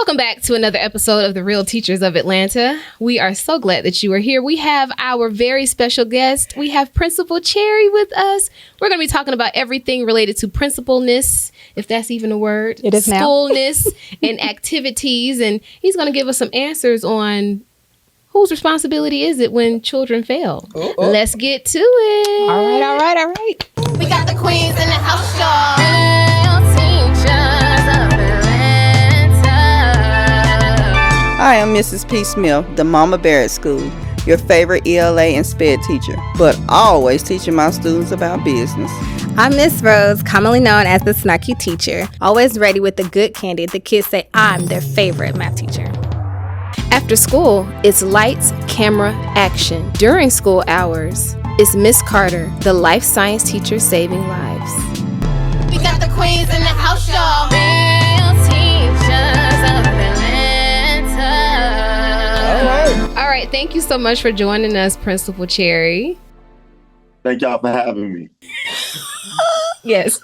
Welcome back to another episode of The Real Teachers of Atlanta. We are so glad that you are here. We have our very special guest. We have Principal Cherry with us. We're going to be talking about everything related to principalness, if that's even a word. It is now. Schoolness and activities. And he's going to give us some answers on whose responsibility is it when children fail. Let's get to it. All right. We got the queens in the house, y'all. Hi, I'm Mrs. P. Smith, the Mama Bear at school, your favorite ELA and SPED teacher, but always teaching my students about business. I'm Miss Rose, commonly known as the snarky teacher, always ready with the good candy. The kids say I'm their favorite math teacher. After school, it's lights, camera, action. During school hours, it's Miss Carter, the life science teacher saving lives. We got the queens in the house, y'all. All right, thank you so much for joining us, Principal Cherry. Thank y'all for having me. Yes.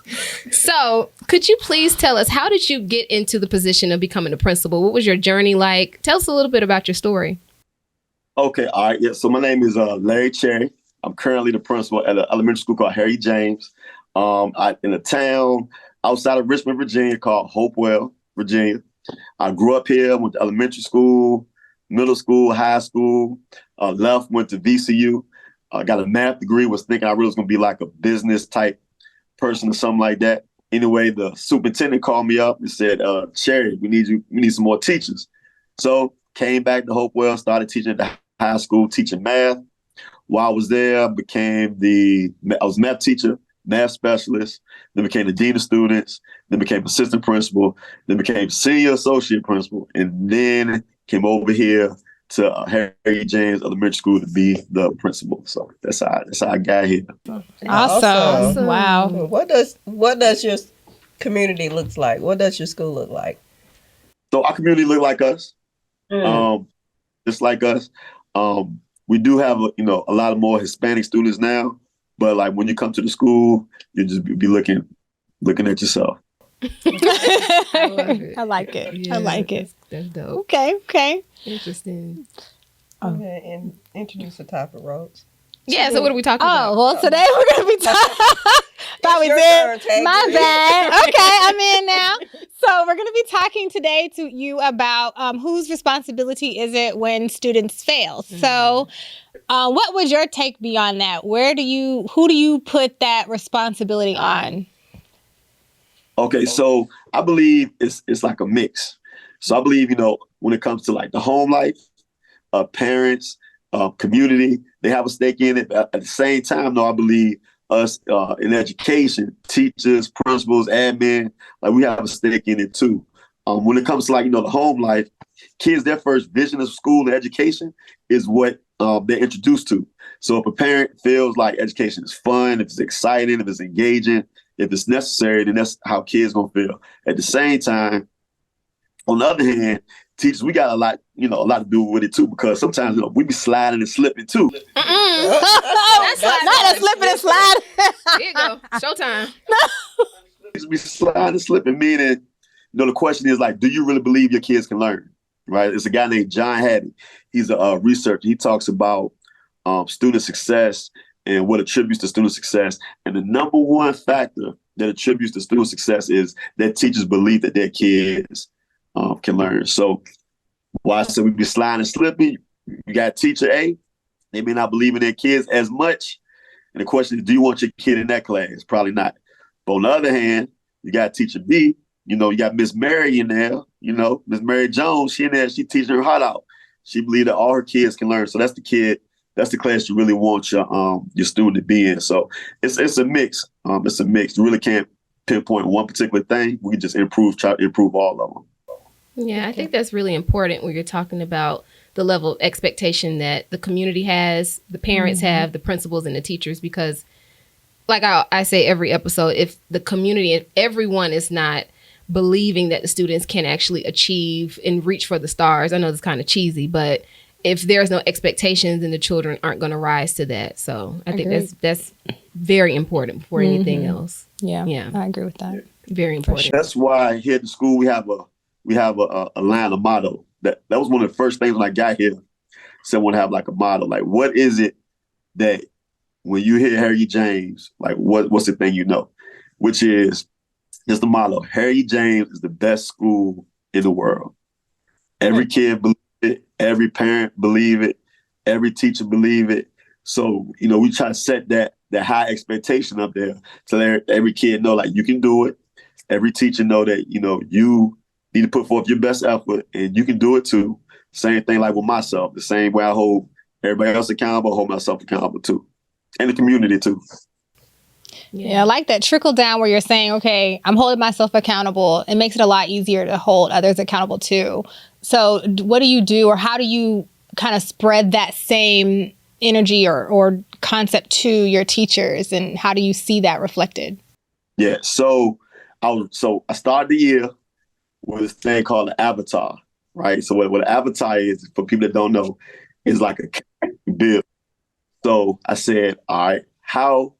So, could you please tell us, how did you get into the position of becoming a principal? What was your journey like? Tell us a little bit about your story. Okay, all right. Yeah, so my name is Larry Cherry. I'm currently the principal at an elementary school called Harry James, in a town outside of Richmond, Virginia, called Hopewell, Virginia. I grew up here, went to elementary school, middle school, high school, went to VCU, got a math degree, was thinking I really was going to be like a business type person or something like that. Anyway, the superintendent called me up and said, Cherry, we need some more teachers. So came back to Hopewell, started teaching at the high school, teaching math. While I was there, I was a math teacher, math specialist, then became the dean of students, then became assistant principal, then became senior associate principal, and then came over here to Harry James Elementary School to be the principal. So that's how I got here. Awesome. Wow. What does your community look like? What does your school look like? So our community look like us, just like us. We do have a lot of more Hispanic students now, but like when you come to the school, you just be looking at yourself. I love it. I like it. Yeah, I like it. That's dope. Okay. Interesting. Okay, and introduce the topic, Rose. Yeah, so what are we talking about? Oh, well, today we're going to be talking. Thought we your did. turn, Tate. My bad. Okay, I'm in now. So we're going to be talking today to you about whose responsibility is it when students fail. Mm-hmm. So what would your take be on that? Who do you put that responsibility on? Okay, so I believe it's like a mix. So I believe, when it comes to like the home life, parents, community, they have a stake in it. At the same time, though, I believe us in education, teachers, principals, admin, like we have a stake in it too. When it comes to like, the home life, kids, their first vision of school and education is what they're introduced to. So if a parent feels like education is fun, if it's exciting, if it's engaging, if it's necessary, then that's how kids gonna feel. At the same time, on the other hand, teachers, we got a lot to do with it too, because sometimes we be sliding and slipping too. Not a slipping and sliding. Here you go. Showtime. We sliding and slipping, meaning, the question is like, do you really believe your kids can learn? Right? It's a guy named John Hattie. He's a researcher. He talks about student success and what attributes to student success. And the number one factor that attributes to student success is that teachers believe that their kids can learn. So while I said we be sliding and slipping, you got teacher A, they may not believe in their kids as much. And the question is, do you want your kid in that class? Probably not. But on the other hand, you got teacher B, you got Miss Mary in there, Miss Mary Jones, she in there, she teaching her heart out. She believes that all her kids can learn. So that's the class you really want your student to be in. So it's a mix. It's a mix. You really can't pinpoint one particular thing. We can just try to improve all of them. Yeah, I think that's really important when you're talking about the level of expectation that the community has, the parents have, the principals and the teachers, because like I say every episode, if the community, if everyone is not believing that the students can actually achieve and reach for the stars, I know it's kind of cheesy, but if there's no expectations, then the children aren't going to rise to that. So I think that's very important before anything else. Yeah, I agree with that. Very important. That's why here at the school we have we have a line, a motto. That was one of the first things when I got here. Someone have like a motto, like what is it that when you hear Harry James, like what's the thing you know? Which is the motto. Harry James is the best school in the world. Every kid believe it, every parent believe it, every teacher believe it. So, we try to set that high expectation up there to let every kid know like you can do it. Every teacher know that, you need to put forth your best effort and you can do it too. Same thing like with myself. The same way I hold everybody else accountable, I hold myself accountable too. And the community too. Yeah, I like that trickle down where you're saying, okay, I'm holding myself accountable. It makes it a lot easier to hold others accountable too. So what do you do, or how do you kind of spread that same energy or concept to your teachers, and how do you see that reflected? Yeah, so I started the year with this thing called an avatar, right? So what an avatar is, for people that don't know, is like a character build. So I said, all right, how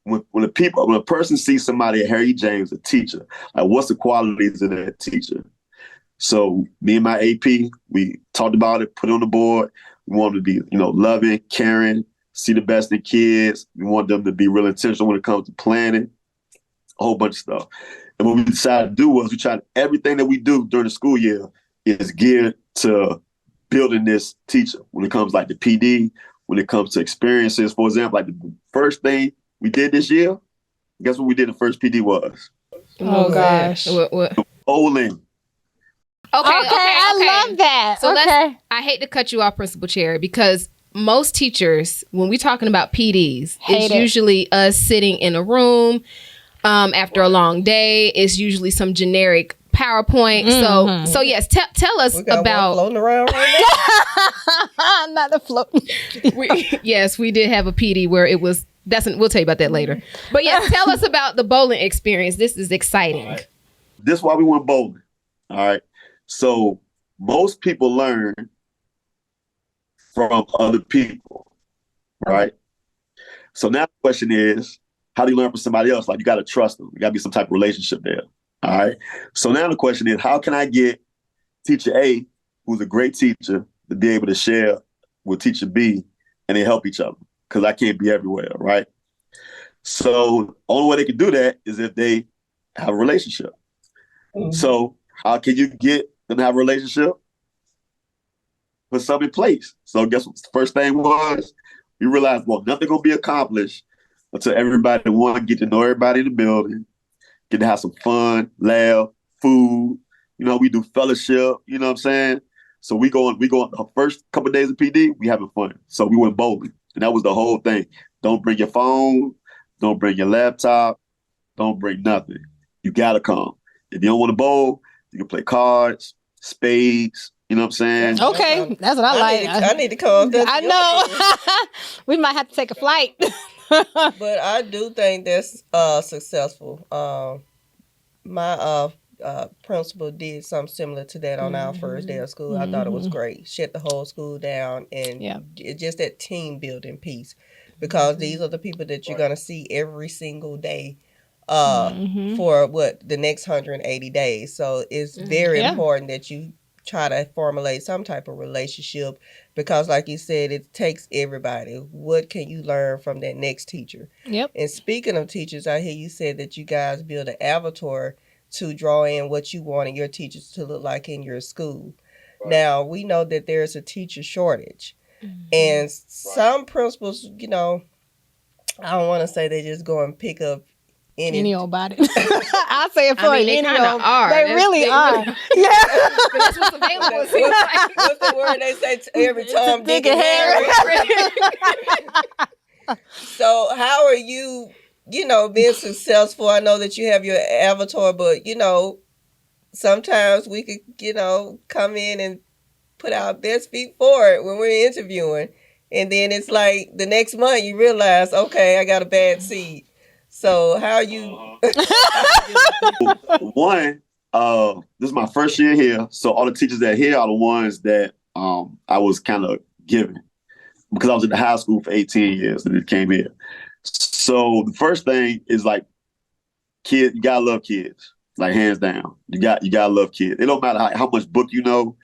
when a person sees somebody at Harry James, a teacher, like what's the qualities of that teacher? So me and my AP, we talked about it, put it on the board. We wanted to be, loving, caring, see the best in kids. We want them to be real intentional when it comes to planning, a whole bunch of stuff. And what we decided to do was everything that we do during the school year is geared to building this teacher when it comes like the PD, when it comes to experiences. For example, like the first thing we did this year, guess what we did the first PD was? Oh, gosh. What? Bowling. Okay, I love that. So okay. I hate to cut you off, Principal Chair, because most teachers, when we're talking about PDs, it's usually us sitting in a room after a long day. It's usually some generic PowerPoint. Mm-hmm. So yes, tell us about floating around right now. Not the float. Yes, we did have a PD where it was. We'll tell you about that later. But yes, tell us about the bowling experience. This is exciting. Right. This is why we went bowling. All right. So most people learn from other people, right? So now the question is, how do you learn from somebody else? Like you got to trust them. You got to be some type of relationship there. All right. So now the question is, how can I get teacher A, who's a great teacher, to be able to share with teacher B and they help each other? Because I can't be everywhere, right? So only way they can do that is if they have a relationship. Mm-hmm. So how can you get them to have a relationship? Put something in place. So guess what the first thing was? We realized, well, nothing gonna be accomplished until everybody, one, get to know everybody in the building, get to have some fun, laugh, food. We do fellowship, you know what I'm saying? So we go on the first couple of days of PD, we having fun. So we went bowling. And that was the whole thing. Don't bring your phone. Don't bring your laptop. Don't bring nothing. You got to come. If you don't want to bowl, you can play cards, spades. You know what I'm saying? Okay. That's what I like. I need to come. I know. We might have to take a flight. But I do think that's successful. My principal did something similar to that on our first day of school. I thought it was great. Shut the whole school down, and it's just that team building piece, because these are the people that you're going to see every single day for the next 180 days. So it's very important that you try to formulate some type of relationship, because like you said, it takes everybody. What can you learn from that next teacher? Yep. And speaking of teachers, I hear you said that you guys build an avatar to draw in what you wanted your teachers to look like in your school. Right. Now, we know that there's a teacher shortage. Mm-hmm. And some principals, I don't want to say they just go and pick up any old body. I'll say it for you. They kind of are. They really are. Yeah. That's what's available. What's the word they say every time? Dick and Harry. So how are you being successful? I know that you have your avatar, but, sometimes we could, come in and put our best feet forward when we're interviewing. And then it's like the next month you realize, okay, I got a bad seed. So how are you? One, this is my first year here. So all the teachers that are here are the ones that I was kind of given, because I was at the high school for 18 years and it came here. So the first thing is like, kids, you gotta love kids. like hands down. You gotta love kids. It don't matter how much book you know.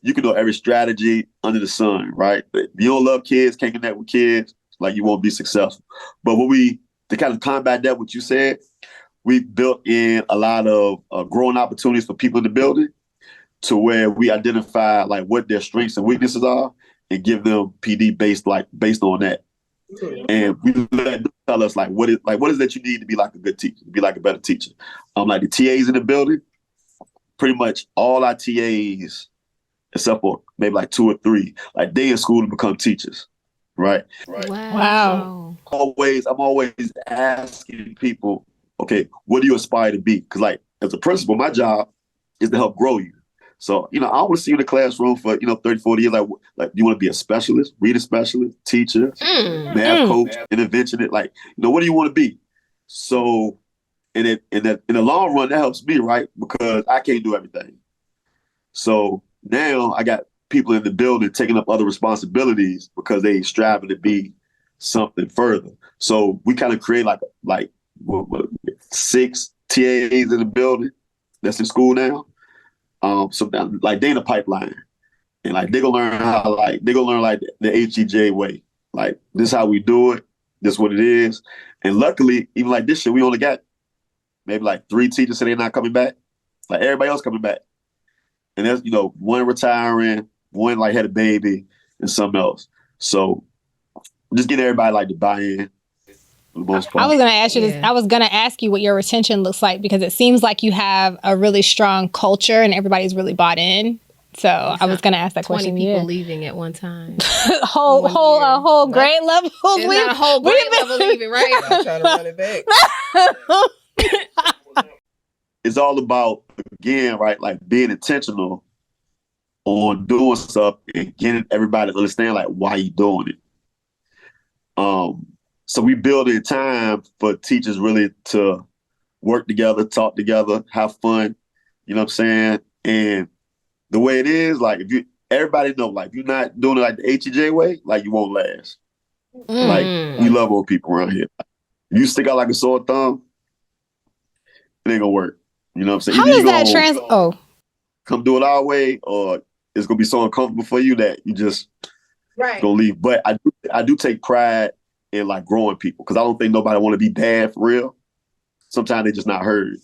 You can know every strategy under the sun, right? But if you don't love kids, can't connect with kids, like you won't be successful. But to kind of combat that, what you said, we built in a lot of growing opportunities for people in the building, to where we identify like what their strengths and weaknesses are and give them PD based on that. And we let them tell us what is that you need to be like a good teacher, to be like a better teacher. Like the TAs in the building, pretty much all our TAs, except for maybe like 2 or 3, like they in school to become teachers. Right. Wow. I'm always asking people, okay, what do you aspire to be? Because like as a principal, my job is to help grow you. So, I want to see you in the classroom for, 30, 40 years. Like you want to be a specialist, reading specialist, teacher, math coach, interventionist. Like, what do you want to be? So in the long run, that helps me, right? Because I can't do everything. So now I got people in the building taking up other responsibilities because they striving to be something further. So we kind of create like 6 TAs in the building that's in school now. So like they in the pipeline, and like they're gonna learn the HEJ way. Like this is how we do it. This is what it is. And luckily, even like this year, we only got maybe like 3 teachers say they're not coming back. Like everybody else coming back. And there's, one retiring, one like had a baby, and something else. So just get everybody like to buy in. For the most part. I was going to ask you this. I was going to ask you what your retention looks like, because it seems like you have a really strong culture and everybody's really bought in. So I was going to ask that 20 question. people leaving at one time. whole grade level. It's not a whole grade level leaving, right? I'm trying to run it back. It's all about, again, right, like being intentional on doing stuff and getting everybody to understand like why you doing it. So we build in time for teachers really to work together, talk together, have fun. You know what I'm saying? And the way it is, like everybody know, like if you're not doing it like the HEJ way, like you won't last. Like we love old people around here. If you stick out like a sore thumb, it ain't gonna work. You know what I'm saying? How does that come do it our way, or it's gonna be so uncomfortable for you that you just gonna leave. But I do take pride in like growing people, because I don't think nobody want to be bad for real. Sometimes they just not heard.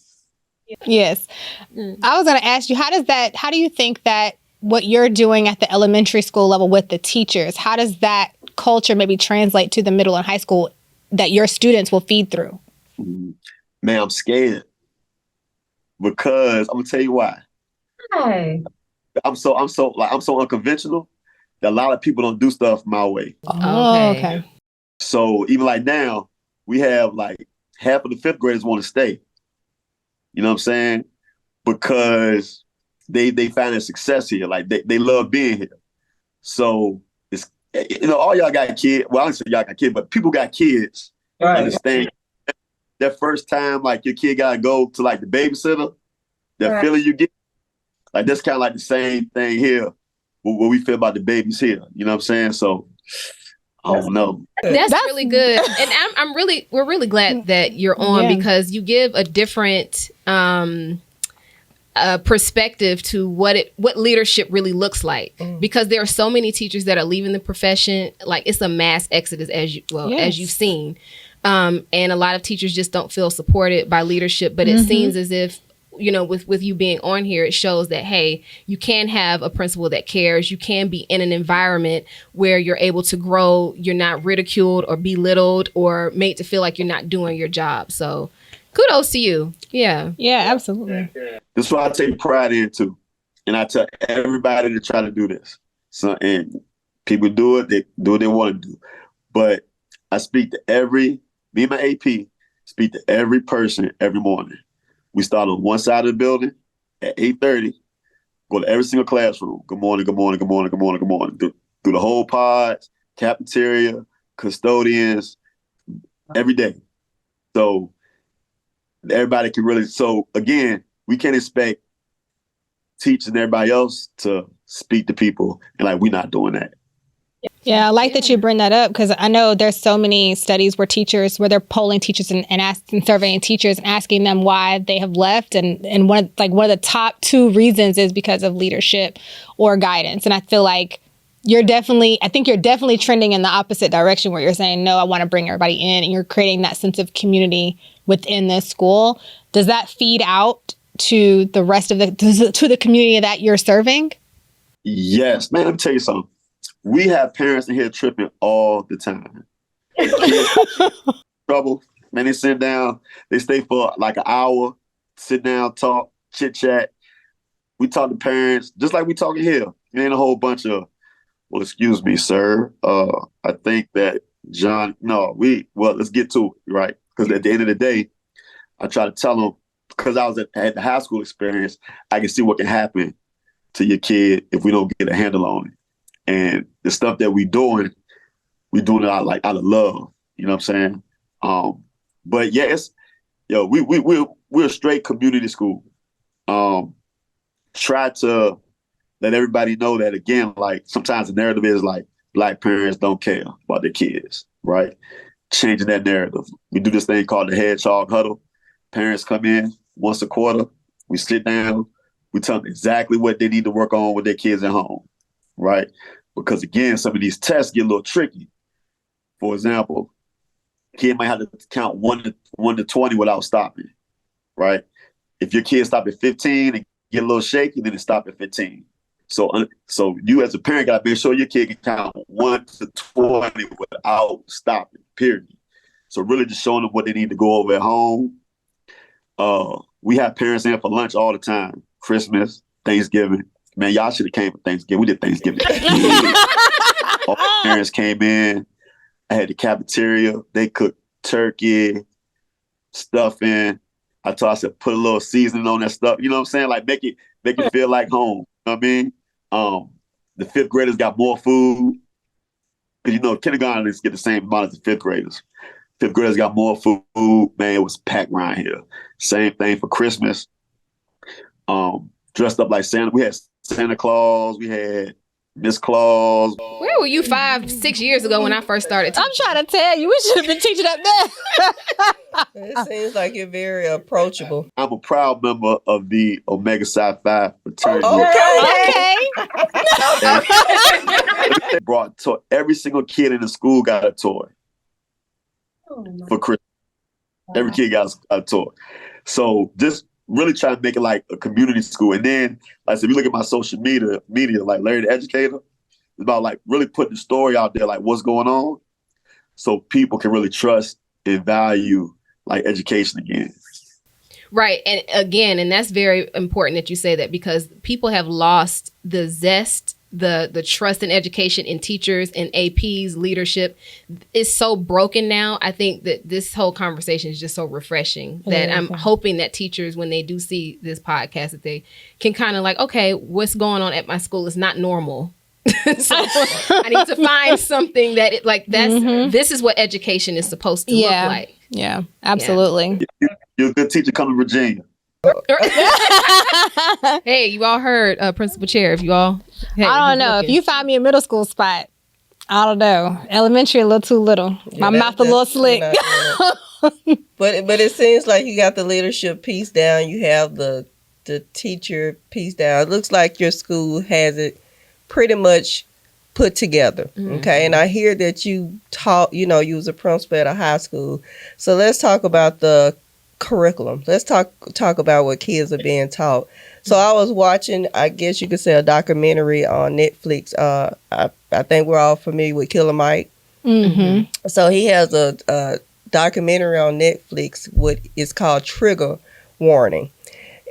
Yes. I was going to ask you, how do you think that what you're doing at the elementary school level with the teachers, how does that culture maybe translate to the middle and high school that your students will feed through? Man, I'm scared, because I'm gonna tell you why. Hi. I'm so unconventional that a lot of people don't do stuff my way. Oh, okay. So even like now, we have like half of the 5th graders want to stay. You know what I'm saying? Because they find a success here. Like they love being here. So it's, all y'all got kids. Well, I don't say y'all got kids, but people got kids. Right. Understand? That first time, like your kid gotta go to like the babysitter, that feeling you get, like that's kind of like the same thing here, what we feel about the babies here. You know what I'm saying? So I don't know. That's really good, and we're really glad that you're on, because you give a different perspective to what leadership really looks like. Because there are so many teachers that are leaving the profession, like it's a mass exodus as you've seen, and a lot of teachers just don't feel supported by leadership. But it seems as if, with you being on here, it shows that, hey, you can have a principal that cares. You can be in an environment where you're able to grow. You're not ridiculed or belittled or made to feel like you're not doing your job. So kudos to you. Yeah. Yeah, absolutely. This is what I take pride in too. And I tell everybody to try to do this. So, and people do it, they do what they want to do. But I speak to me and my AP, speak to every person every morning. We start on one side of the building at 8:30, go to every single classroom. Good morning, good morning, good morning, good morning, good morning. Through the whole pods, cafeteria, custodians, every day. So everybody can really, again, we can't expect teachers and everybody else to speak to people, and like we're not doing that. Yeah, I like that you bring that up because I know there's so many studies where they're polling teachers and surveying teachers and asking them why they have left. And one of the top 2 reasons is because of leadership or guidance. And I feel like you're definitely trending in the opposite direction where you're saying, no, I want to bring everybody in, and you're creating that sense of community within this school. Does that feed out to the rest of to the community that you're serving? Yes, man, let me tell you something. We have parents in here tripping all the time. Trouble, man, they sit down, they stay for like an hour, sit down, talk, chit chat. We talk to parents, just like we talking here. It ain't a whole bunch of, well, excuse me, sir. I think that John, let's get to it, right? Because at the end of the day, I try to tell them, because I had the high school experience, I can see what can happen to your kid if we don't get a handle on it. And the stuff that we doing it out of love. You know what I'm saying? But yes, we're a straight community school. Try to let everybody know that, again, like sometimes the narrative is like Black parents don't care about their kids, right? Changing that narrative. We do this thing called the hedgehog huddle. Parents come in once a quarter. We sit down. We tell them exactly what they need to work on with their kids at home, right? Because, again, some of these tests get a little tricky. For example, kid might have to count 1 to 20 without stopping, right? If your kid stop at 15 and get a little shaky, then it stop at 15. So you as a parent got to make sure your kid can count 1 to 20 without stopping, period. So really just showing them what they need to go over at home. We have parents in for lunch all the time. Christmas, Thanksgiving. Man, y'all should have came for Thanksgiving. We did Thanksgiving. All the parents came in. I had the cafeteria. They cooked turkey, stuffing. I said, put a little seasoning on that stuff. You know what I'm saying? Like make it feel like home. You know what I mean? The 5th graders got more food. Because kindergartners get the same amount as the 5th graders. 5th graders got more food. Man, it was packed around here. Same thing for Christmas. Dressed up like Santa. We had Santa Claus. We had Miss Claus. Where were you 5-6 years ago when I first started teaching? I'm trying to tell you, we should have been teaching up there. It seems like you're very approachable. I'm a proud member of the Omega Psi Phi fraternity. Okay. Brought toy. Every single kid in the school got a toy for Christmas. Every kid got a toy. So just really try to make it like a community school. And then, like I said, if you look at my social media, like Larry the Educator, it's about like really putting the story out there, like what's going on, so people can really trust and value like education again. Right. And again, and that's very important that you say that, because people have lost the zest, the trust in education, in teachers and APs, leadership is so broken now. I think that this whole conversation is just so refreshing that I'm hoping that teachers, when they do see this podcast, that they can kind of like, okay, what's going on at my school is not normal. So I need to find something that this is what education is supposed to look like. Yeah, absolutely. You're a good teacher, come to Virginia. Hey, you all heard Principal Chair. If you all, I don't know. If you find me a middle school spot, I don't know. Elementary a little too little. My mouth a little slick. But it seems like you got the leadership piece down. You have the teacher piece down. It looks like your school has it pretty much put together. Okay, and I hear that you taught. You was a principal at a high school. So let's talk about the curriculum. Let's talk about what kids are being taught. So I was watching, I guess you could say, a documentary on Netflix. I think we're all familiar with Killer Mike. Mm-hmm. So he has a documentary on Netflix. What is called Trigger Warning.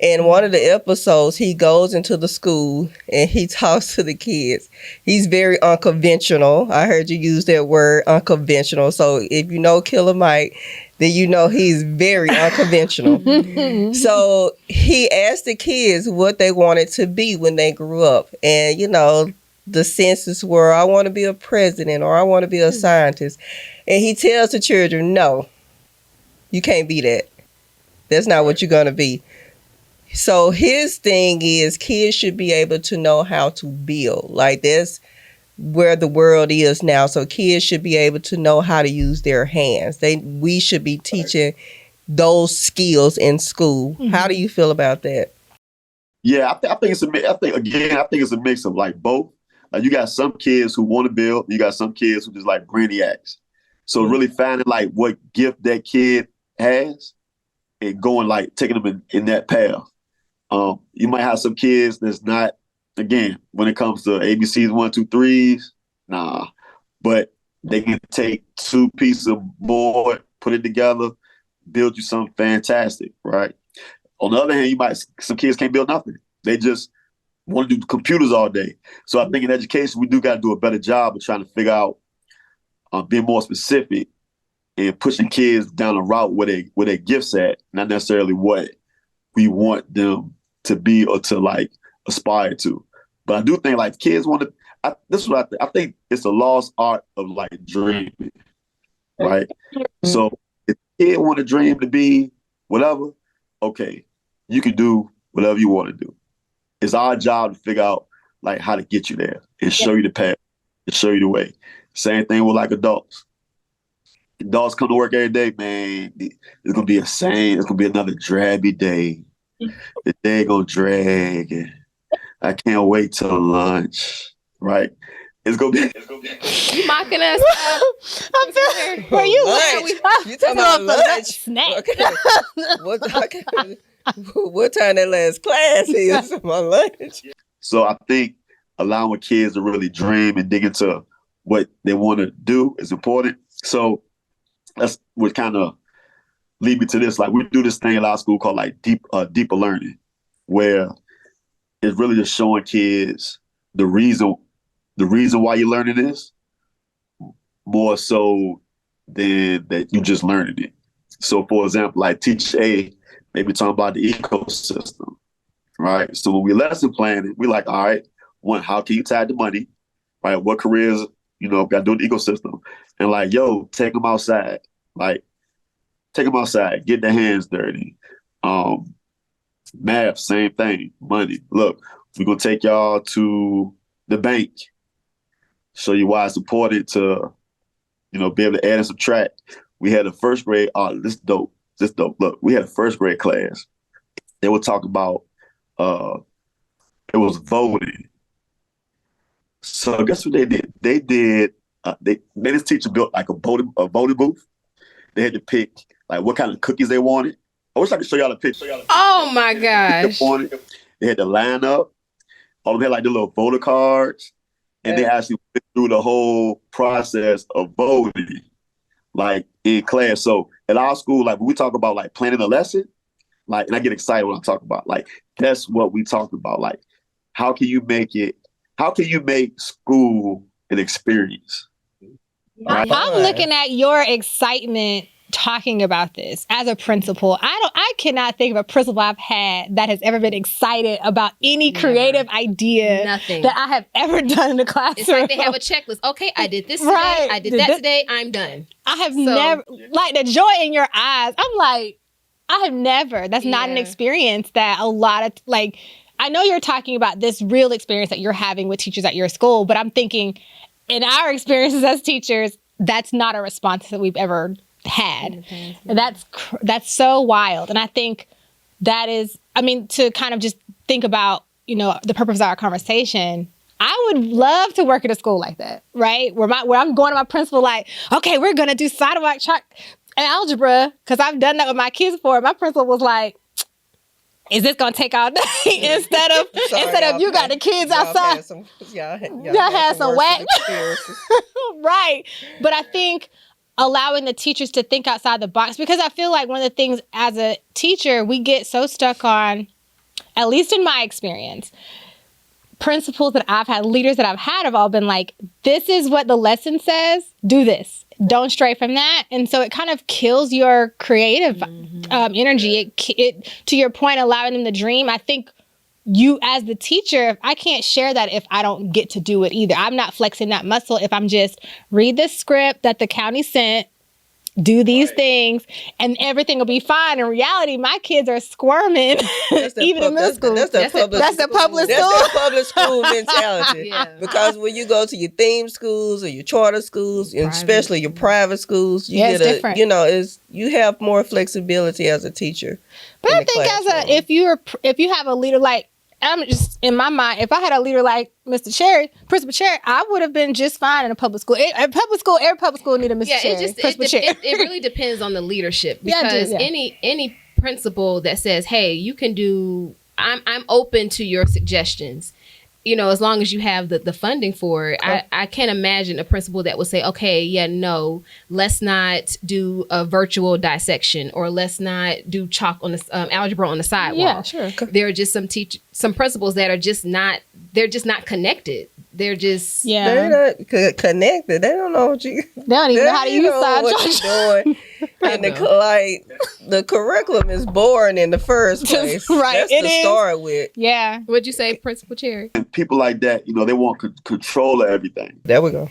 And one of the episodes, he goes into the school and he talks to the kids. He's very unconventional. I heard you use that word, unconventional. So if you know Killer Mike, then you know he's very unconventional. So he asked the kids what they wanted to be when they grew up. And, the senses were, I want to be a president or I want to be a scientist. And he tells the children, no, you can't be that. That's not what you're going to be. So his thing is kids should be able to know how to build. Like where the world is now. So kids should be able to know how to use their hands. We should be teaching those skills in school. Mm-hmm. How do you feel about that? Yeah, I think it's a mix. I think it's a mix of like both. Like you got some kids who want to build, you got some kids who just like brainiacs. So really finding like what gift that kid has and going like taking them in that path. You might have some kids that's not, again, when it comes to ABCs, 1, 2, 3s, nah. But they can take 2 pieces of board, put it together, build you something fantastic, right? On the other hand, some kids can't build nothing. They just want to do computers all day. So I think in education, we do got to do a better job of trying to figure out, being more specific and pushing kids down a route where their gifts at, not necessarily what we want them to be or to like aspire to. But I do think like kids want to. This is what I think. I think it's a lost art of like dreaming, right? So if a kid want to dream to be whatever, okay, you can do whatever you want to do. It's our job to figure out like how to get you there and show you the path and show you the way. Same thing with like adults. Adults come to work every day, man. It's gonna be it's gonna be another drabby day. The day gonna drag. And I can't wait till lunch. Right? It's gonna be. You mocking us? I'm sorry. Were you lunch? You talking about lunch? Snack. Okay. What time that last class is my lunch? So I think allowing kids to really dream and dig into what they want to do is important. So that's what kind of lead me to this. Like we do this thing at our school called like deeper learning, where it's really just showing kids the reason why you're learning this more so than that you just learning it. So for example, like teacher A, maybe talking about the ecosystem, right? So when we lesson planning, we like, all right, one, how can you tie the money, right? What careers, got to do in the ecosystem? And like, yo, take them outside. Like, take them outside, get their hands dirty. Math, same thing, money. Look, we're going to take y'all to the bank, show you why it's important to, be able to add and subtract. We had a first grade, this is dope. Look, we had a first grade class. They would talk about, it was voting. So guess what they did? This teacher built like a voting booth. They had to pick like what kind of cookies they wanted. I wish I could show y'all the picture. Oh my gosh. They had to line up. All of them had like the little voter cards. And they actually went through the whole process of voting, like in class. So at our school, like when we talk about like planning a lesson, like, and I get excited when I talk about like, that's what we talk about. Like, how can you make school an experience? Right? I'm looking at your excitement talking about this as a principal. I cannot think of a principal I've had that has ever been excited about any creative idea that I have ever done in the classroom. It's like they have a checklist. Okay, I did this today. I did that today. I'm done. I have never, like the joy in your eyes. I'm like, I have never. That's not an experience that a lot of, like, I know you're talking about this real experience that you're having with teachers at your school, but I'm thinking in our experiences as teachers, that's not a response that we've ever had. And that's so wild. And I think that is, to kind of just think about, the purpose of our conversation, I would love to work at a school like that, right? Where I'm going to my principal like, okay, we're going to do sidewalk chalk and algebra, because I've done that with my kids before. My principal was like, is this going to take all day? instead of you got the kids outside. Y'all had some whack. Right. But I think allowing the teachers to think outside the box, because I feel like one of the things as a teacher, we get so stuck on, at least in my experience, principals that I've had, leaders that I've had have all been like, this is what the lesson says, do this. Don't stray from that. And so it kind of kills your creative energy. It, to your point, allowing them to dream. I think you as the teacher, I can't share that if I don't get to do it either. I'm not flexing that muscle if I'm just read the script that the county sent, do these things and everything will be fine. In reality, my kids are squirming even in middle school. That's the public That's the public school. That's the public school mentality. Yeah. Because when you go to your theme schools or your charter schools, and especially your private schools, you it's different. You have more flexibility as a teacher. But I think if you have a leader like, I'm just in my mind, if I had a leader like Mr. Cherry, Principal Cherry, I would have been just fine in a public school. Every public school need a Mr. Cherry. It really depends on the leadership, because any principal that says, "Hey, you can do," I'm open to your suggestions. As long as you have the funding for it. I can't imagine a principal that would say, okay, no, let's not do a virtual dissection, or let's not do chalk on the algebra on the sidewalk. Yeah, sure. There are just some principals that are just not connected. They're just they're not connected. They don't know what you. They don't even know how to use what you're doing. And the curriculum is boring in the first place. Right, That's to start with. Yeah. What'd you say, Principal Cherry? And people like that, they want control of everything. There we go.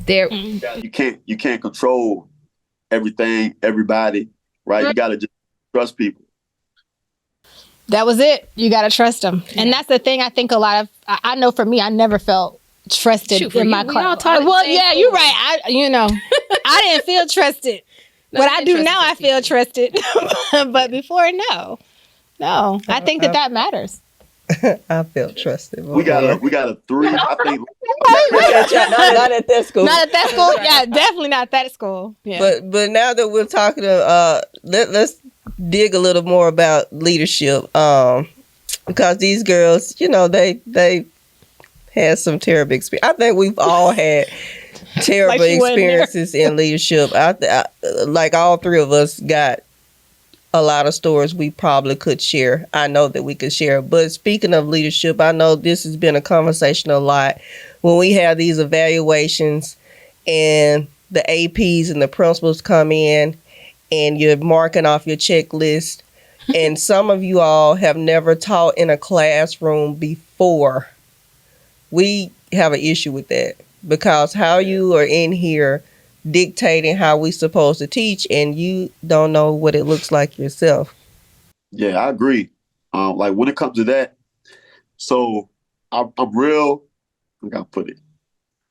You can't control everything, everybody, right? You got to just trust people. That was it. You got to trust them. And that's the thing. I think a lot of, I know for me, I never felt trusted in my class. Well, yeah, you're right. I didn't feel trusted. But I do now. I feel trusted. But before, no. I think that matters. I felt trusted. We got a 3. I think. Not at that school. Not at that school. Yeah, definitely not at that school. Yeah. But now that we're talking, let's dig a little more about leadership. Because these girls, they had some terrible experience. I think we've all had terrible experiences in leadership. Like all three of us got a lot of stories we probably could share. I know that we could share. But speaking of leadership, I know this has been a conversation a lot when we have these evaluations and the APs and the principals come in and you're marking off your checklist. And some of you all have never taught in a classroom before. We have an issue with that, because how you are in here dictating how we supposed to teach and you don't know what it looks like yourself. Yeah, I agree. Like when it comes to that, so I'm real, I gotta put it,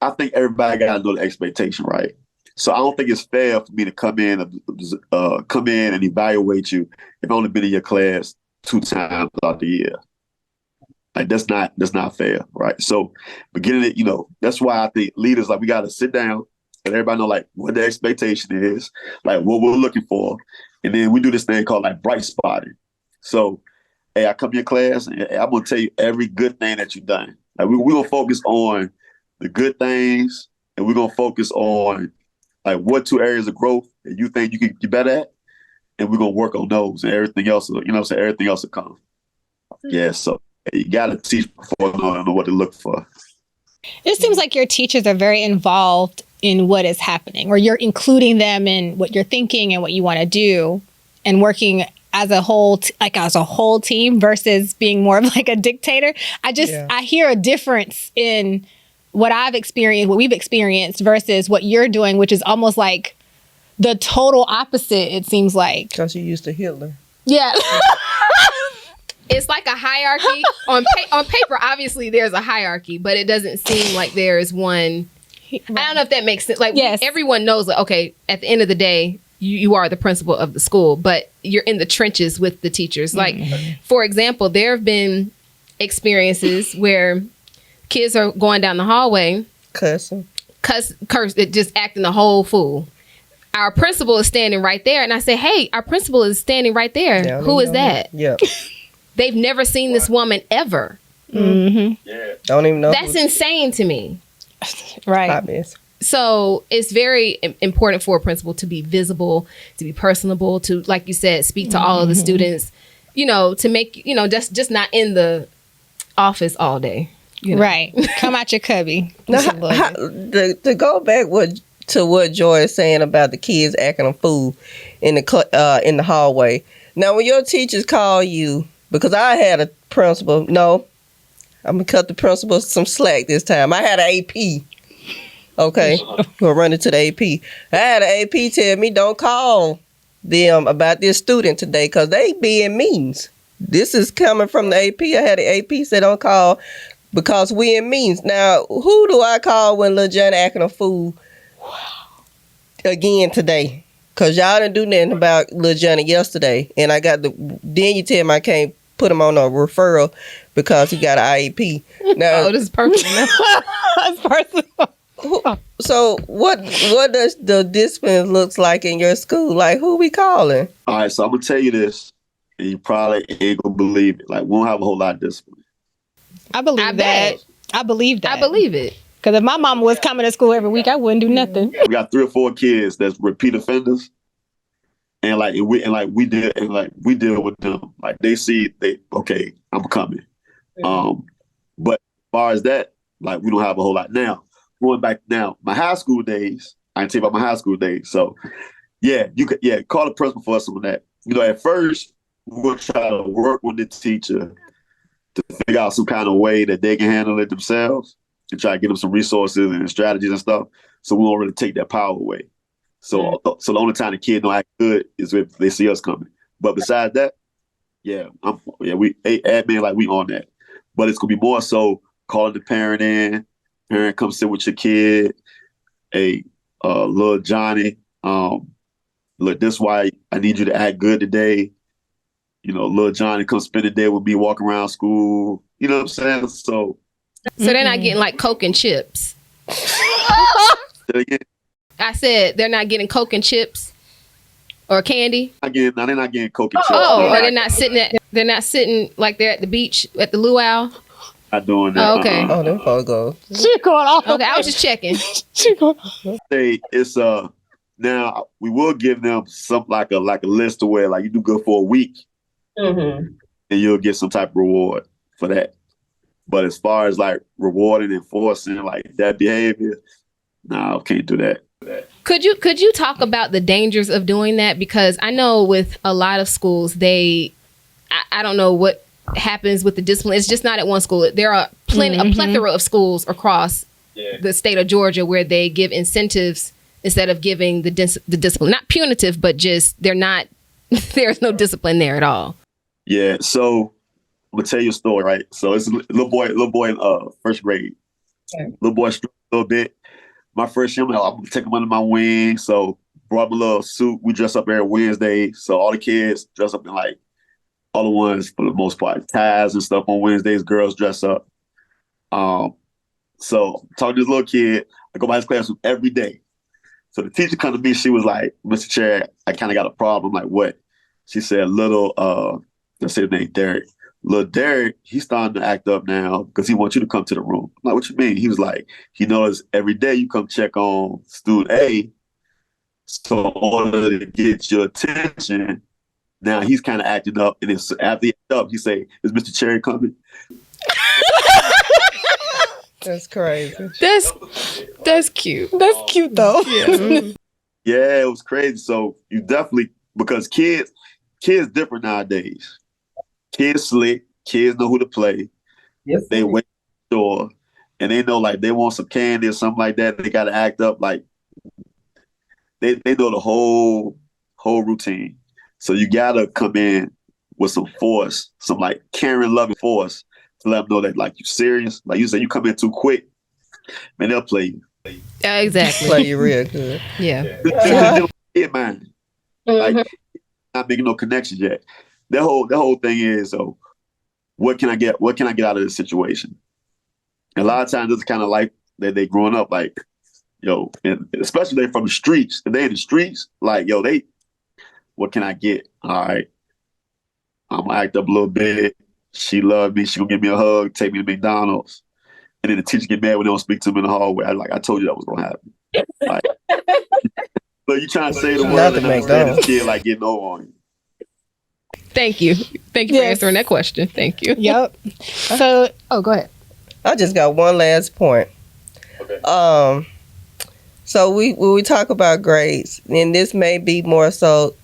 I think everybody gotta know the expectation, right? So I don't think it's fair for me to come in and evaluate you if I've only been in your class 2 times out the year. Like that's not fair, right? So beginning it, that's why I think leaders, like, we gotta sit down and everybody know like what the expectation is, like what we're looking for. And then we do this thing called like bright spotting. So, hey, I come to your class and I'm gonna tell you every good thing that you've done. Like we're gonna focus on the good things, and we're gonna focus on like what 2 areas of growth that you think you can get better at, and we're gonna work on those, and everything else, everything else will come. Yeah, so you gotta teach before knowing what to look for. It seems like your teachers are very involved in what is happening, or you're including them in what you're thinking and what you want to do, and working as a whole, as a whole team versus being more of like a dictator. I hear a difference in what I've experienced, what we've experienced versus what you're doing, which is almost like the total opposite, it seems like. Because you used to Hitler. Yeah. It's like a hierarchy. On paper, obviously, there's a hierarchy, but it doesn't seem like there's one. I don't know if that makes sense. Like, yes. Everyone knows, like, okay, at the end of the day, you are the principal of the school, but you're in the trenches with the teachers. Like, for example, there have been experiences where kids are going down the hallway, cursing, just acting a whole fool. Our principal is standing right there, and I say, "Hey, our principal is standing right there. Who is that?" Yeah, they've never seen this woman ever. Mm-hmm. Yeah, don't even know. That's insane to me. Right. So it's very important for a principal to be visible, to be personable, to, like you said, speak to all of the students. To make just not in the office all day. Right. Come out your cubby. Now, to go back to what Joy is saying about the kids acting a fool in the hallway. Now, when your teachers call you, because I had a principal, I'm going to cut the principal some slack this time. I had an AP. Okay, we'll run into the AP. I had an AP tell me don't call them about this student today because they being means. This is coming from the AP. I had an AP say don't call because we in means. Now, who do I call when Lil Johnny acting a fool again today? Because y'all didn't do nothing about Lil Johnny yesterday. And I got then you tell me I can't put him on a referral because he got an IEP. Now, Oh, this is perfect. That's personal. so what does the discipline looks like in your school? Like, who we calling? All right, so I'm gonna tell you this, and you probably ain't gonna believe it. Like, we don't have a whole lot of discipline. I believe I that. bet. I believe that. I believe it. Because if my mama was coming to school every week, I wouldn't do nothing. We got 3 or 4 kids that's repeat offenders, and we deal with them. Like, they see okay, I'm coming. But as far as that, like, we don't have a whole lot now. Going back now, my high school days, I can tell you about my high school days. So, yeah, you could, call the principal for some of that. You know, at first, we're going to try to work with the teacher to figure out some kind of way that they can handle it themselves and try to get them some resources and strategies and stuff. So we won't really take that power away. So, so the only time the kid don't act good is if they see us coming. But besides that, we admin, like, we on that. But it's going to be more so calling the parent in. Parent, come sit with your kid. Hey, little Johnny, look, this why I need you to act good today. You know, little Johnny, come spend the day with me, walk around school. You know what I'm saying? So they're not getting like Coke and chips. again, I said they're not getting Coke and chips or candy. they're not getting Coke and chips. Oh, or they're not sitting like they're at the beach at the luau. Not doing that. Oh, okay. Oh, them folks go. She going off. Okay, I was just checking. She going off. Say it's now we will give them some like a list to where, like, you do good for a week, and you'll get some type of reward for that. But as far as like rewarding and forcing like that behavior, no, can't do that. Could you talk about the dangers of doing that? Because I know with a lot of schools, I don't know what happens with the discipline. It's just not at one school. There are a plethora of schools across the state of Georgia where they give incentives instead of giving the discipline. Not punitive, but just there's no discipline there at all. Yeah, so I'm gonna tell you a story, right? So it's a little boy in first grade. Little boy struggled a little bit. My first year, I'm gonna take him under my wing. So brought him a little suit. We dress up every Wednesday. So all the kids dress up in like, all the ones for the most part, ties and stuff on Wednesdays. Girls dress up. So talking to this little kid, I go by his classroom every day. So the teacher come to me. She was like, "Mr. Chair, I kind of got a problem." I'm like, "What?" She said, let's say his name, Derek. Little Derek, he's starting to act up now because he wants you to come to the room. I'm like, "What you mean?" He was like, he knows every day you come check on student A. So in order to get your attention, now he's kind of acting up. And then after he acted up, he say, "Is Mr. Cherry coming?" That's crazy. That's cute. That's cute though. Yeah, it was crazy. So you definitely, because kids different nowadays. Kids slick. Kids know who to play. Yes, they wait for sure, and they know like they want some candy or something like that. They got to act up like they know the whole routine. So you gotta come in with some force, some like caring, loving force to let them know that like you serious. Like you say, you come in too quick, man, they'll play you. Exactly. Play you real good. Yeah. Kid man, like not making no connections yet. That whole thing is, so what can I get out of this situation? And a lot of times it's kind of like that they growing up like, yo, and especially they from the streets. If they in the streets, like, yo, what can I get? All right, I'm gonna act up a little bit. She loved me. She gonna give me a hug, take me to McDonald's, and then the teacher get mad when they don't speak to me in the hallway. I told you that was gonna happen. Like, but you trying to say the word and understand this kid like getting over on you. Thank you for answering that question. Thank you. Yep. So, go ahead. I just got one last point. Okay. So when we talk about grades, and this may be more so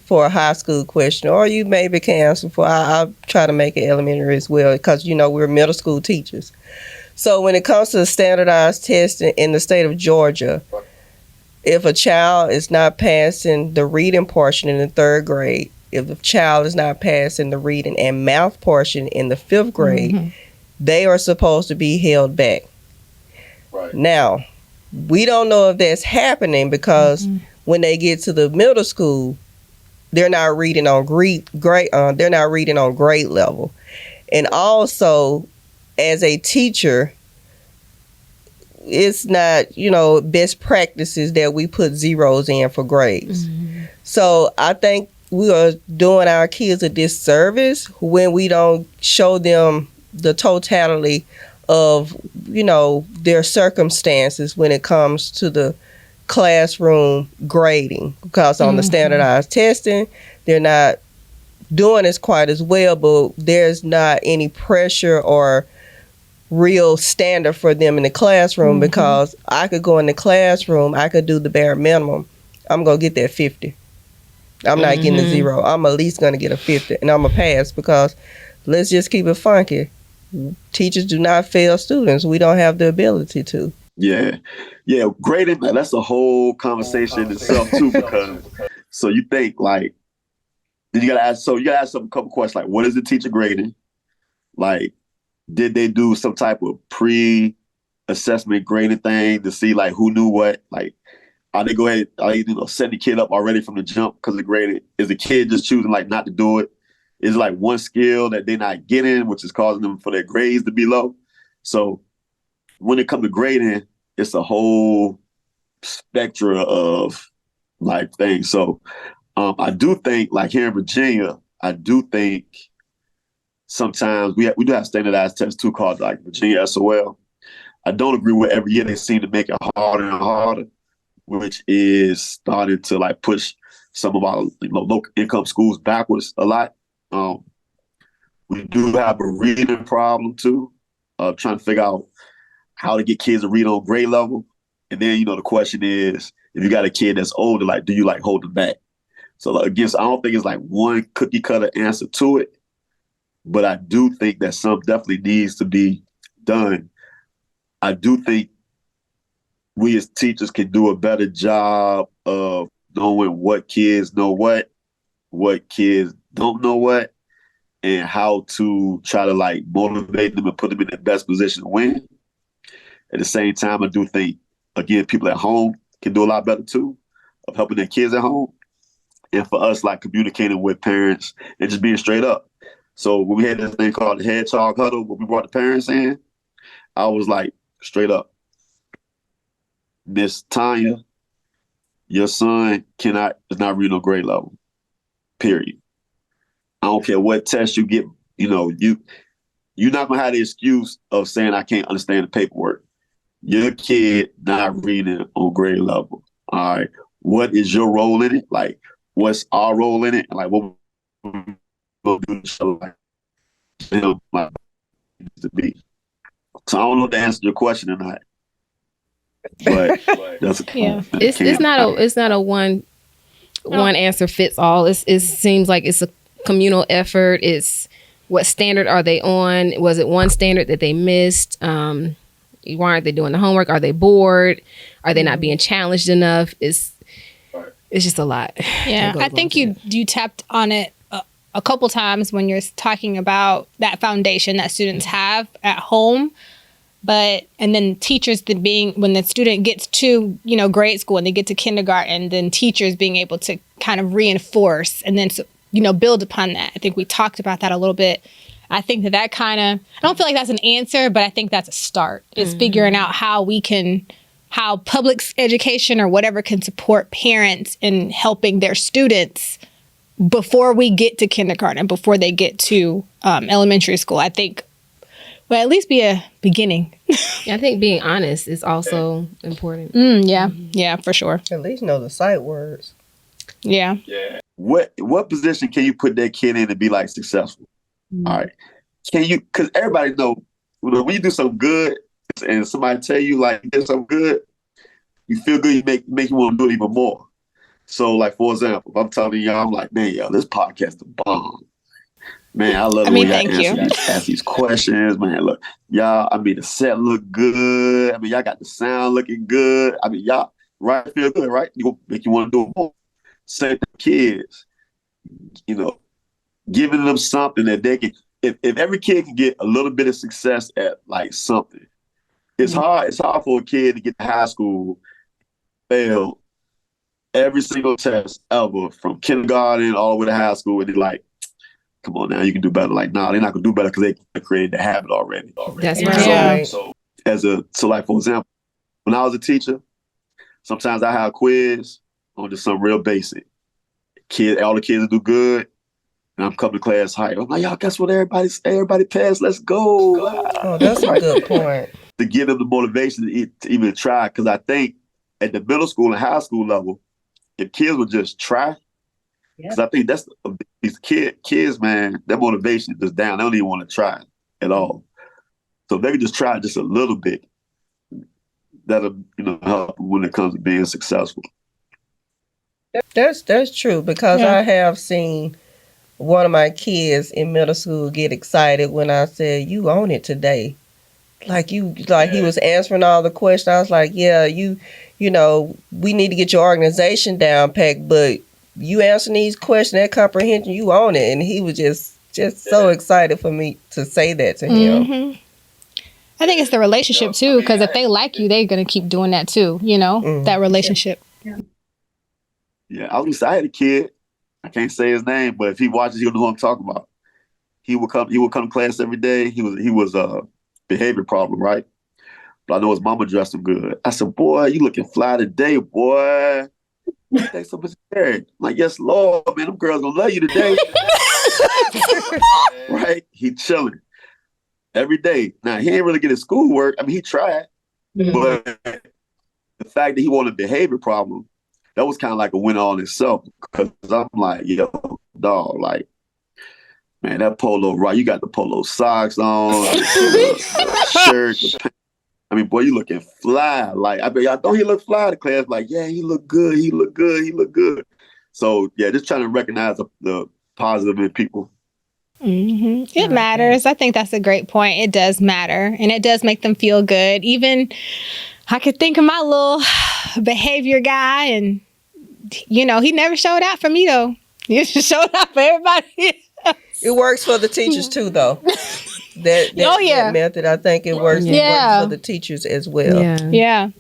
for a high school question, or you maybe can answer for, I'll try to make it elementary as well, because, we're middle school teachers. So when it comes to the standardized testing in the state of Georgia, if a child is not passing the reading portion in the 3rd grade, if the child is not passing the reading and math portion in the 5th grade, they are supposed to be held back. Right. Now, we don't know if that's happening because when they get to the middle school, they're not reading on grade level. And also, as a teacher, it's not, best practices that we put zeros in for grades. So I think we are doing our kids a disservice when we don't show them the totality of, their circumstances when it comes to the classroom grading. Because on the standardized testing, they're not doing this quite as well, but there's not any pressure or real standard for them in the classroom because I could go in the classroom, I could do the bare minimum. I'm going to get that 50. I'm not getting a 0. I'm at least going to get a 50 and I'm going to pass because let's just keep it funky. Teachers do not fail students. We don't have the ability to. Yeah. Grading, that's a whole conversation in itself too, because so you think like, then you gotta ask a couple questions like, what is the teacher grading? Like, did they do some type of pre-assessment grading thing to see like who knew what? Like, are they setting the kid up already from the jump because of grading? Is the kid just choosing like not to do it? Is like one skill that they're not getting, which is causing them for their grades to be low? So when it comes to grading, it's a whole spectrum of like things. So I do think like here in Virginia, I do think sometimes we do have standardized tests too called like Virginia SOL. I don't agree with every year they seem to make it harder and harder, which is starting to like push some of our low income schools backwards a lot. We do have a reading problem too, trying to figure out how to get kids to read on grade level. And then, the question is, if you got a kid that's older, like, do you like hold them back? So again, I don't think it's like one cookie cutter answer to it, but I do think that some definitely needs to be done. I do think we as teachers can do a better job of knowing what kids know what kids don't know what, and how to try to like motivate them and put them in the best position to win. At the same time, I do think, again, people at home can do a lot better too of helping their kids at home. And for us, like communicating with parents and just being straight up. So when we had this thing called the hedgehog huddle, when we brought the parents in, I was like, straight up, Miss Tanya, your son is not reading on grade level, period. I don't care what test you get, you're not going to have the excuse of saying I can't understand the paperwork. Your kid not reading on grade level. All right. What is your role in it? Like, what's our role in it? And like, what we're going to do to show like to be. So I don't know if to answer your question or not. But that's it's not a one answer fits all. It seems like it's a communal effort. It's what standard are they on? Was it one standard that they missed? Why aren't they doing the homework? Are they bored? Are they not being challenged enough? It's just a lot. Yeah, I think you tapped on it a couple times when you're talking about that foundation that students have at home. And then teachers when the student gets to, grade school and they get to kindergarten, then teachers being able to kind of reinforce and then, build upon that. I think we talked about that a little bit. I think that kind of, I don't feel like that's an answer, but I think that's a start. It's figuring out how public education or whatever can support parents in helping their students before we get to kindergarten, before they get to elementary school. I think will at least be a beginning. I think being honest is also important. Yeah, for sure. At least know the sight words. Yeah. What position can you put that kid in to be like successful? All right. Can you, because everybody know when you do something good and somebody tell you like you did something good, you feel good, you make you want to do it even more. So like, for example, if I'm telling y'all, I'm like, man, this podcast is a bomb. Man, I love the way y'all ask these questions, man. Look, y'all, the set look good. Y'all got the sound looking good. Y'all, right, feel good, right? You gonna make you want to do more. Same to kids, giving them something that they can, if every kid can get a little bit of success at like something, it's hard for a kid to get to high school, fail every single test ever from kindergarten all the way to high school, and they're like, come on now, you can do better. Like, nah, they're not gonna do better because they created the habit already. That's right. So like for example, when I was a teacher, sometimes I have a quiz on just something real basic. All the kids do good, and I'm coming to class hype. I'm like, y'all, guess what? Everybody passed. Let's go. Oh, that's a good point. To give them the motivation to even try, because I think at the middle school and high school level, if kids would just try, because I think that's these kids, man, their motivation is just down. They don't even want to try at all. So if they can just try just a little bit, that'll help when it comes to being successful. That's true, because I have seen one of my kids in middle school get excited when I said, "You own it today." He was answering all the questions. I was like, "Yeah, you know, we need to get your organization down packed, but you answering these questions, that comprehension, you own it." And he was just so excited for me to say that to him. Mm-hmm. I think it's the relationship too, because if they like you, they're gonna keep doing that too. That relationship. Yeah, I was gonna say I had a kid. I can't say his name, but if he watches, he'll know who I'm talking about. He would come to class every day. He was a behavior problem, right? But I know his mama dressed him good. I said, "Boy, you looking fly today, boy. Thanks so much, Gary." I'm like, "Yes, Lord, man, them girls gonna love you today." Right? He chilling every day. Now he ain't really get his schoolwork. He tried, but the fact that he wanted a behavior problem, that was kind of like a win on itself. Because I'm like, yo, dog, like, man, that polo, right? You got the polo socks on, the shirt, the pants. Boy, you looking fly. Like, y'all don't he look fly to class? Like, yeah, he look good. He look good. So, yeah, just trying to recognize the positive in people. Mm-hmm. It matters. I think that's a great point. It does matter, and it does make them feel good. Even I could think of my little behavior guy, and he never showed out for me though. He just showed out for everybody else. It works for the teachers too, though. That method, I think it works. It works for the teachers as well. Yeah.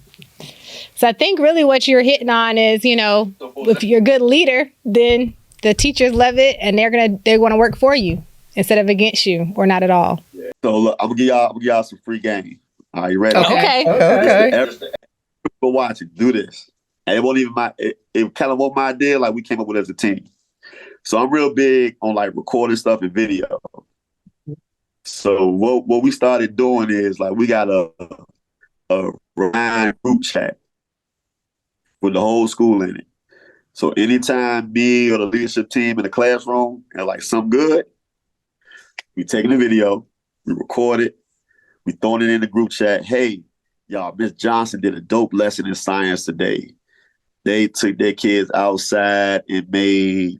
So I think really what you're hitting on is, if you're a good leader, then the teachers love it, and they want to work for you instead of against you, or not at all. So look, I'm gonna give y'all some free game. Are you ready? Okay. Everybody watching, do this. And it wasn't even it kind of wasn't my idea. Like, we came up with it as a team. So I'm real big on like recording stuff and video. So what we started doing is, like, we got a Ryan group chat with the whole school in it. So anytime me or the leadership team in the classroom and like something good, we taking the video, we record it, we throwing it in the group chat. Hey, y'all, Miss Johnson did a dope lesson in science today. They took their kids outside and made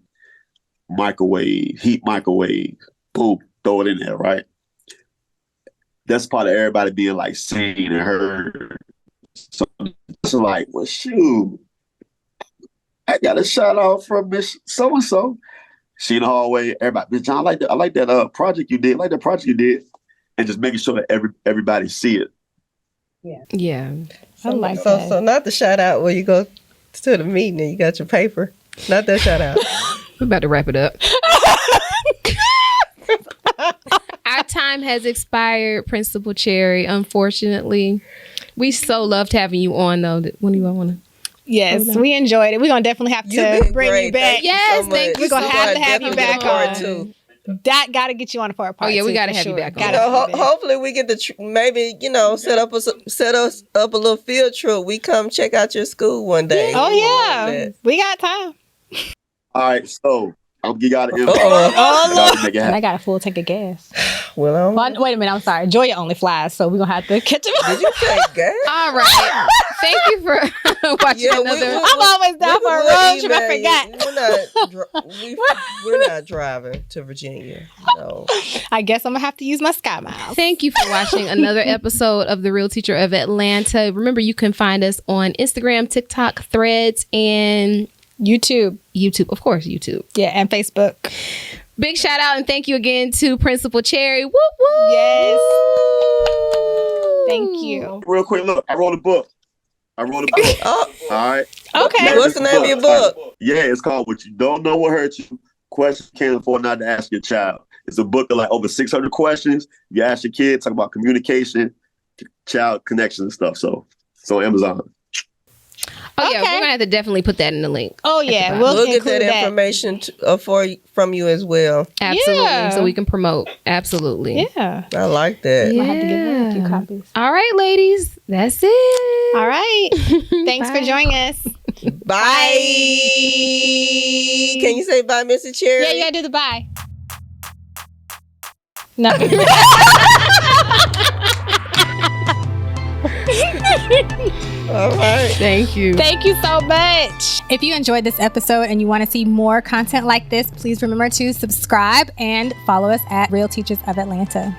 heat microwave. Boom, throw it in there, right? That's part of everybody being like seen and heard. So it's like, well, shoot, I got a shout out from Miss So-and-so. She in the hallway, everybody, Miss John, I like that project you did, and just making sure that everybody see it. Yeah. I like that. So not the shout out where you go to the meeting and you got your paper. Not that shout out. We're about to wrap it up. Our time has expired, Principal Cherry, unfortunately. We so loved having you on, though. When do you want to? Yes, we enjoyed it. We're going to definitely have to bring you back. Thank you. We're going to have you back part on. two. That got to get you on for a part. Oh yeah, we got to have sure. you back on. Hopefully we get maybe set us up a little field trip. We come check out your school one day. Oh yeah, we got time. All right, so I'll give y'all the info. And I got a full tank of gas. Well, wait a minute. I'm sorry. Joya only flies, so we're gonna have to catch him. Did you say gas? All right. Thank you for watching another. I'm always down for a road trip. I forgot. We're not driving to Virginia. No. I guess I'm gonna have to use my Sky Miles. Thank you for watching another episode of The Real Teacher of Atlanta. Remember, you can find us on Instagram, TikTok, Threads, and YouTube. Of course, YouTube. Yeah, and Facebook. Big shout out and thank you again to Principal Cherry. Woo woo. Yes. Thank you. Real quick, look, I wrote a book. Oh, all right. Okay. What's the name of your book? Yeah, it's called What You Don't Know Will Hurt You. Questions you can't afford not to ask your child. It's a book of like over 600 questions. You ask your kid, talk about communication, child connection and stuff. So it's on Amazon. Oh yeah, we're gonna have to definitely put that in the link. Oh yeah, we'll get that information from you as well. Absolutely, Yeah. so we can promote. Absolutely. Yeah. I like that. I have to give her a few copies. All right, ladies, that's it. All right. Thanks for joining us. Bye. Can you say bye, Mr. Cherry? Yeah, you gotta do the bye. No. All right. Thank you. Thank you so much. If you enjoyed this episode and you want to see more content like this, please remember to subscribe and follow us at Real Teachers of Atlanta.